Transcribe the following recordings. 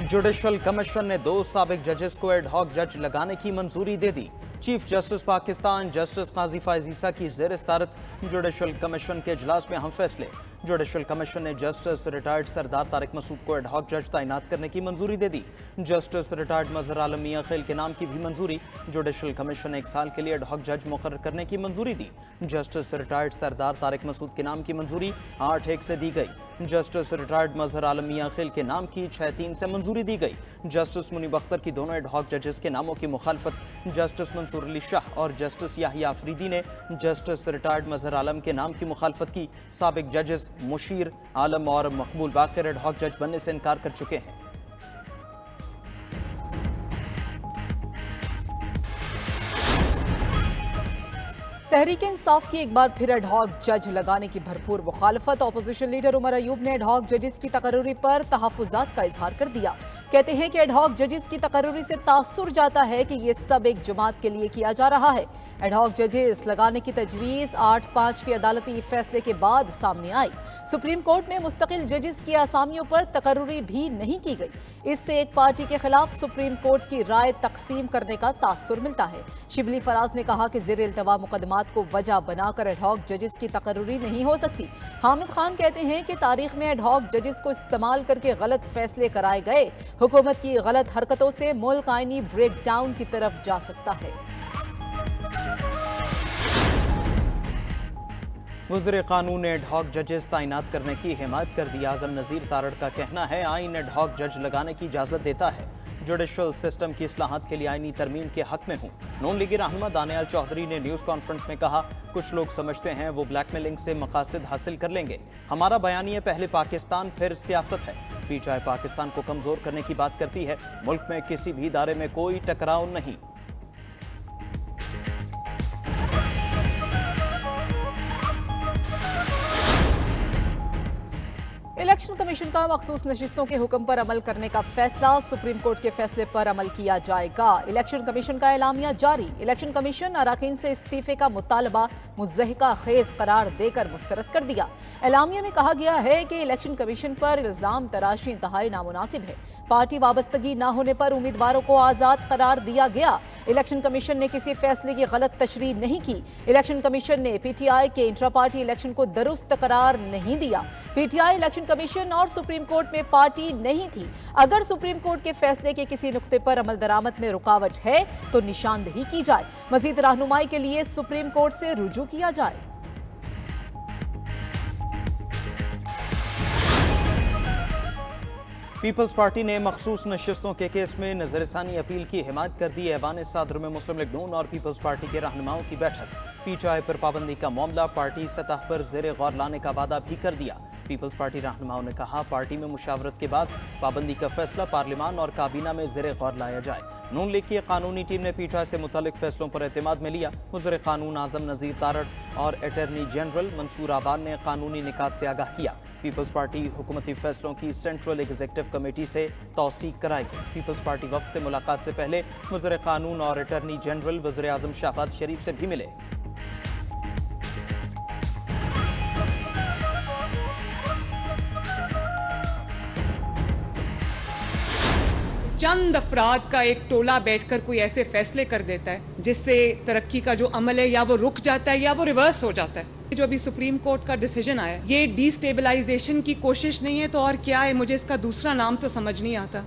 Judicial commission ने 2 साबिक जजेस को एड हॉक जज लगाने की मंजूरी दे दी। चीफ जस्टिस पाकिस्तान जस्टिस काजी फैज ईसा की ज़ेर सदारत जुडिशल कमीशन के इजलास में अहम फैसले। जुडिशल कमीशन ने जस्टिस रिटायर्ड सरदार तारिक मसूद को एड हॉक जज तैनात करने की मंजूरी दे दी। जस्टिस रिटायर्ड मजहर आलम मियां खेल के नाम की भी मंजूरी। जुडिशल कमीशन ने 1 साल के लिए एड हॉक जज मुकर्रर करने की मंजूरी दी। जस्टिस रिटायर्ड सरदार तारिक मसूद के नाम की मंजूरी 8-1 से दी गई। जस्टिस रिटायर्ड मजहर आलम मियां खेल के नाम की 6-3 से मंजूरी दी गई। जस्टिस मुनीब अख्तर की दोनों एड हॉक जजेस के नामों की मुखालफत जस्टिस मंसूर अली शाह और जस्टिस याहिया अफरीदी ने जस्टिस रिटायर्ड मजहर आलम के नाम की मुखालफत की। साबिक जजेस मुशीर आलम और मकबूल बाकर एड हॉक जज बनने से इनकार कर चुके हैं। तहरीक इंसाफ की एक बार फिर एड हॉक जज लगाने की भरपूर मुखालफत। अपोजिशन लीडर उमर अयूब ने एड हॉक जजेस की तकर्रुरी पर तहफ़्फ़ुज़ात का इजहार कर दिया। कहते हैं कि एड हॉक जजेस की तकर्रुरी से तासुर जाता है कि ये सब एक जमात के लिए किया जा रहा है। एड हॉक जजेस लगाने की तजवीज़ 8-5 के अदालती फैसले के बाद सामने आई। सुप्रीम कोर्ट में मुस्तकिल जजेस की आसामियों पर तकर्रुरी भी नहीं की गई। इससे एक पार्टी के खिलाफ सुप्रीम कोर्ट की राय तकसीम करने का तासुर मिलता है। शिबली फराज ने कहा कि ज़ेर इल्तवा मुकदमात को वजह बनाकर एड हॉक जजेस की तकर्रुरी नहीं हो सकती। हामिद खान कहते हैं कि तारीख में एड हॉक जजेस को इस्तेमाल करके गलत फैसले कराए गए। हुकूमत की गलत हरकतों से मुल्क आईनी ब्रेकडाउन की तरफ जा सकता है। वज़ीर कानून ने एड हॉक जजेस तैनात करने की हिमायत कर दी। आजम नज़ीर तारड़ का कहना है आइन एड हॉक जज लगाने की इजाज़त देता है। जुडिशल सिस्टम की इस्लाहात के लिए आईनी तरमीम के हक में हूँ। नून लीगी रहनुमा दानियाल चौधरी ने न्यूज़ कॉन्फ्रेंस में कहा, कुछ लोग समझते हैं वो ब्लैकमेलिंग से मकासद हासिल कर लेंगे। हमारा बयानिया पहले पाकिस्तान फिर सियासत है। पीटीआई पाकिस्तान को कमज़ोर करने की बात करती है। मुल्क में किसी भी इदारे में कोई टकराव नहीं। इलेक्शन कमीशन का मखसूस नशिस्तों के हुक्म पर अमल करने का फैसला। सुप्रीम कोर्ट के फैसले पर अमल किया जाएगा। इलेक्शन कमीशन का एलामिया जारी। इलेक्शन कमीशन अराकीन से इस्तीफे का मुतालबा मुज़्ज़हिका खेज करार देकर मुस्तरद कर दिया। एलामिया में कहा गया है कि इलेक्शन कमीशन पर इल्जाम तराशी इंतहाई नामुनासिब है। पार्टी वाबस्तगी न होने पर उम्मीदवारों को आज़ाद करार दिया गया। इलेक्शन कमीशन ने किसी फैसले की गलत तशरीह नहीं की। इलेक्शन कमीशन ने पीटीआई के इंट्रा पार्टी इलेक्शन को दुरुस्त करार नहीं दिया। पीटीआई इलेक्शन कमीशन और सुप्रीम कोर्ट में पार्टी नहीं थी। अगर सुप्रीम कोर्ट के फैसले के किसी नुक्ते पर अमल दरामद में रुकावट है तो निशानदेही की जाए। मजीद रहनुमाई के लिए सुप्रीम कोर्ट से रुजू किया जाए। पीपल्स पार्टी ने मखसूस नशिस्तों के केस में नजरसानी अपील की हिमायत कर दी। ऐवान सदर में मुस्लिम लीग नून और पीपल्स पार्टी के रहनुमाओं की बैठक। पीटीआई पर पाबंदी का मामला पार्टी सतह पर ज़ेरे गौर लाने का वादा भी कर दिया। पीपल्स पार्टी रहनुमाओं ने कहा, पार्टी में मुशावरत के बाद पाबंदी का फैसला पार्लियामान और काबीना में ज़ेरे गौर लाया जाए। नून लीग की कानूनी टीम ने पीटीआई से मुतालिक फैसलों पर एतमाद में लिया। वज़ीर कानून आजम नज़ीर तारड़ और अटॉर्नी जनरल मंसूर आबाद ने कानूनी निकात से आगाह किया। पीपल्स पार्टी हुकूमती फैसलों की सेंट्रल एग्जीक्यूटिव कमेटी से तौसीक कराएगी। पीपल्स पार्टी वक्त से मुलाकात से पहले वज़ीर कानून और अटॉर्नी जनरल वज़ीर आज़म शहबाज शरीफ से भी मिले। चंद अफराद का एक टोला बैठकर कोई ऐसे फैसले कर देता है जिससे तरक्की का जो अमल है या वो रुक जाता है या वो रिवर्स हो जाता है। जो अभी सुप्रीम कोर्ट का डिसीजन आया, ये डिस्टेबलाइजेशन की कोशिश नहीं है तो और क्या है, मुझे इसका दूसरा नाम तो समझ नहीं आता।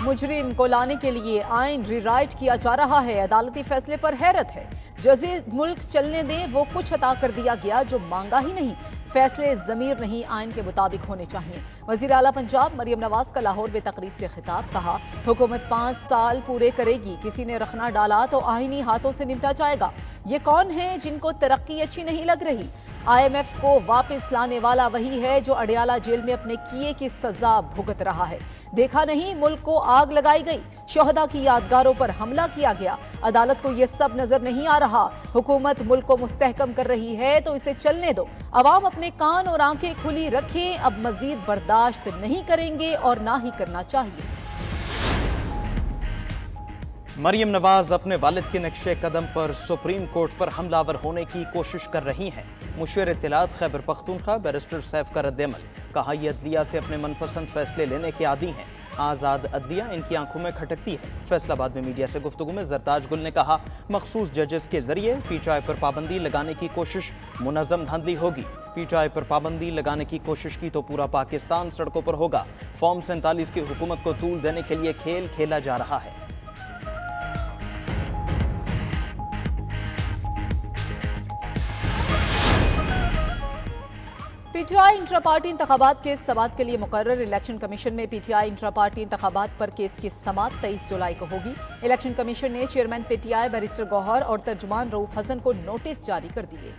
मुजरिम को लाने के लिए आइन रीराइट किया जा रहा है। अदालती फैसले पर हैरत है। जजे मुल्क चलने दें, वो कुछ अता कर दिया गया जो मांगा ही नहीं। फैसले ज़मीर नहीं आइन के मुताबिक होने चाहिए। वज़ीर आला पंजाब मरियम नवाज का लाहौर में तकरीब से खिताब। कहा, हुकूमत 5 साल पूरे करेगी, किसी ने रखना डाला तो आइनी हाथों से निपटा जाएगा। ये कौन है जिनको तरक्की अच्छी नहीं लग रही? IMF को वापस लाने वाला वही है जो अडियाला जेल में अपने किए की सजा भुगत रहा है। देखा नहीं, मुल्क को आग लगाई गई, शोहदा की यादगारों पर हमला किया गया। अदालत को यह सब नजर नहीं आ रहा। हुकूमत मुल्क को मुस्तहकम कर रही है तो इसे चलने दो। अवाम अपने कान और आंखें खुली रखें। अब मजीद बर्दाश्त नहीं करेंगे और ना ही करना चाहिए। मरियम नवाज अपने वालिद के नक्शे कदम पर सुप्रीम कोर्ट पर हमलावर होने की कोशिश कर रही हैं। मुशीर इत्तलात खैबर पख्तूनख्वा बैरिस्टर सैफ का रद्द-ए-अमल। कहा, यह अदलिया से अपने मनपसंद फैसले लेने के आदी हैं। आज़ाद अदलिया इनकी आंखों में खटकती है। फैसलाबाद में मीडिया से गुफ्तगू में जरताज गुल ने कहा, मखसूस जजेस के जरिए पीटीआई पर पाबंदी लगाने की कोशिश मुनज़्ज़म धांधली होगी। पीटीआई पर पाबंदी लगाने की कोशिश की तो पूरा पाकिस्तान सड़कों पर होगा। फॉर्म 47 की हुकूमत को तूल देने के लिए खेल खेला जा रहा है। पीटीआई इंट्रा पार्टी इंतखाबात के समात के लिए मुकर्रर इलेक्शन कमीशन में पीटीआई इंट्रा पार्टी इंतखाबात पर केस की समात 23 जुलाई को होगी। इलेक्शन कमीशन ने चेयरमैन पीटीआई बैरिस्टर गौहर और तर्जुमान रऊफ हसन को नोटिस जारी कर दिए।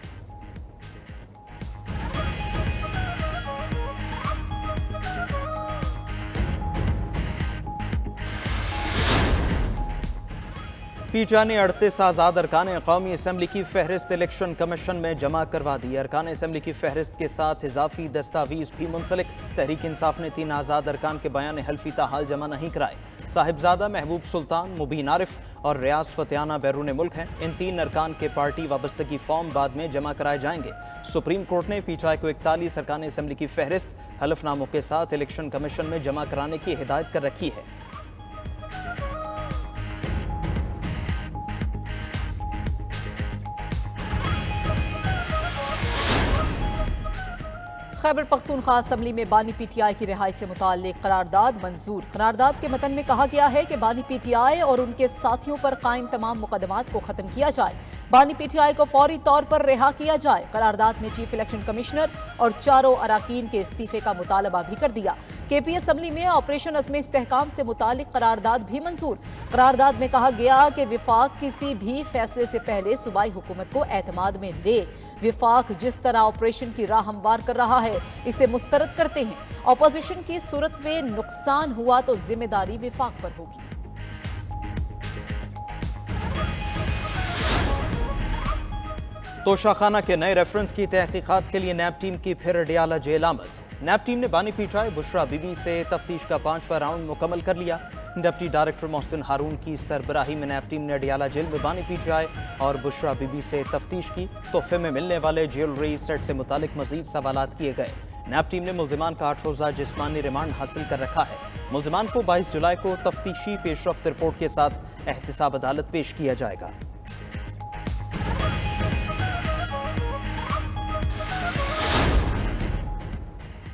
पीटीआई ने 38 आज़ाद अरकान कौमी असम्बली की फहरिस्त इलेक्शन कमीशन में जमा करवा दी। अरकान असम्बली की फहरिस्त के साथ इजाफी दस्तावीज भी मुंसलिक। तहरीक इंसाफ ने 3 आज़ाद अरकान के बयान हल्फी ताहाल जमा नहीं कराए। साहिबजादा, महबूब सुल्तान, मुबीन आरिफ और रियाज फतेहाना बैरून मुल्क हैं। इन 3 अरकान के पार्टी वाबस्तगी फॉर्म बाद में जमा कराए जाएंगे। सुप्रीम कोर्ट ने पीटीआई को 41 अरकान असम्बली की फहरिस्त हलफनामों के साथ इलेक्शन कमीशन में जमा कराने की हिदायत कर रखी है। खैबर पख्तूनख्वा असम्बली में बानी पीटीआई की रिहाई से मुताल्लिक करारदाद मंजूर। करारदाद के मतन में कहा गया है कि बानी पीटीआई और उनके साथियों पर कायम तमाम मुकदमात को खत्म किया जाए। बानी पीटीआई को फौरी तौर पर रिहा किया जाए। करारदाद में चीफ इलेक्शन कमिश्नर और 4 अराकीन के इस्तीफे का मुतालबा भी कर दिया। केपी असम्बली में ऑपरेशन अज़्म इस्तेहकाम से मुताल्लिक करारदाद भी मंजूर। करारदाद में कहा गया कि विफाक किसी भी फैसले से पहले सूबाई हुकूमत को एतमाद में ले। विफाक जिस तरह ऑपरेशन की राह हमवार कर रहा है, इसे मुस्तरद करते हैं। ऑपोजिशन की सूरत में नुकसान हुआ तो जिम्मेदारी विफाक पर होगी। तोशाखाना के नए रेफरेंस की तहकीकात के लिए नैब टीम की फिर अडियाला जेल आमद। नैब टीम ने बानी पीटीआई बुशरा बीबी से तफ्तीश का 5वां राउंड मुकम्मल कर लिया। डिप्टी डायरेक्टर मोहसिन हारून की सरबराही में नैब टीम ने अडियाला जेल में बानी पीटीआई और बुशरा बीबी से तफ्तीश की। तोहफे में मिलने वाले ज्वेलरी सेट से मुतालिक मजीद सवालात किए गए। नैब टीम ने मुल्जिमान का 8 रोज़ा जिस्मानी रिमांड हासिल कर रखा है। मुल्जिमान को 22 जुलाई को तफ्तीशी पेशरफ्त रिपोर्ट के साथ एहतिसाब अदालत पेश किया जाएगा।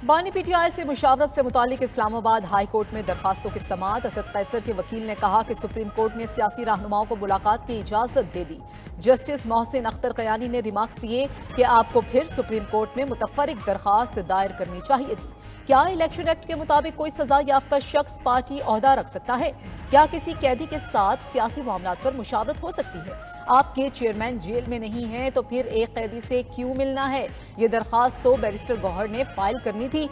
बानी पीटीआई से मुशावरत से मुतालिक इस्लामाबाद हाई कोर्ट में दरखास्तों की समाअत। असद कैसर के वकील ने कहा कि सुप्रीम कोर्ट ने सियासी रहनुमाओं को मुलाकात की इजाजत दे दी। जस्टिस मोहसिन अख्तर कयानी ने रिमार्क्स दिए कि आपको फिर सुप्रीम कोर्ट में मुतफरिक दरखास्त दायर करनी चाहिए थी। क्या इलेक्शन एक्ट के मुताबिक कोई सजा याफ्ता शख्स पार्टी ओहदा रख सकता है? क्या किसी कैदी के साथ सियासी मामलात पर मुशावरत हो सकती है? आपके चेयरमैन जेल में नहीं हैं तो फिर एक कैदी से क्यों मिलना है? ये दरखास्त तो बैरिस्टर गौहर ने फाइल करनी थी।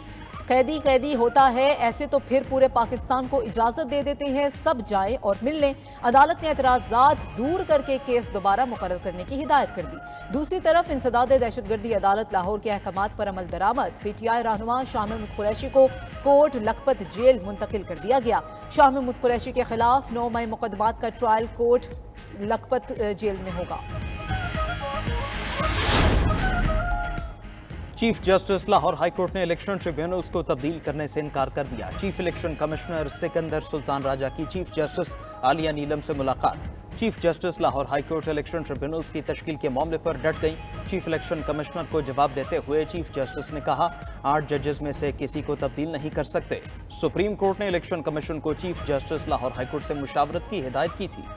कैदी कैदी होता है, ऐसे तो फिर पूरे पाकिस्तान को इजाजत दे देते हैं सब जाएं और मिल लें। अदालत ने एतराजात दूर करके केस दोबारा मुकर्रर करने की हिदायत कर दी। दूसरी तरफ इंसदाद दहशतगर्दी अदालत लाहौर के अहकामात पर अमल दरामद। पीटीआई रहनुमा शाह महमूद कुरैशी को कोर्ट लखपत जेल मुंतकिल कर दिया गया। शाह महमूद कुरैशी के खिलाफ 9 मई मुकदमात का ट्रायल कोर्ट लखपत जेल में होगा। Chief justice Lahore high court ने इलेक्शन ट्रिब्यूनल्स को तब्दील करने से इनकार कर दिया। Chief election commissioner Sikandar Sultan Raja की चीफ जस्टिस आलिया नीलम से मुलाकात। Chief justice Lahore high court election tribunals की तश्कील के मामले पर डट गई। चीफ इलेक्शन कमिश्नर को जवाब देते हुए चीफ जस्टिस ने कहा, 8 जजेस में से किसी को तब्दील नहीं कर सकते। सुप्रीम कोर्ट ने इलेक्शन कमीशन को chief justice Lahore high court से मुशावरत की हिदायत की थी।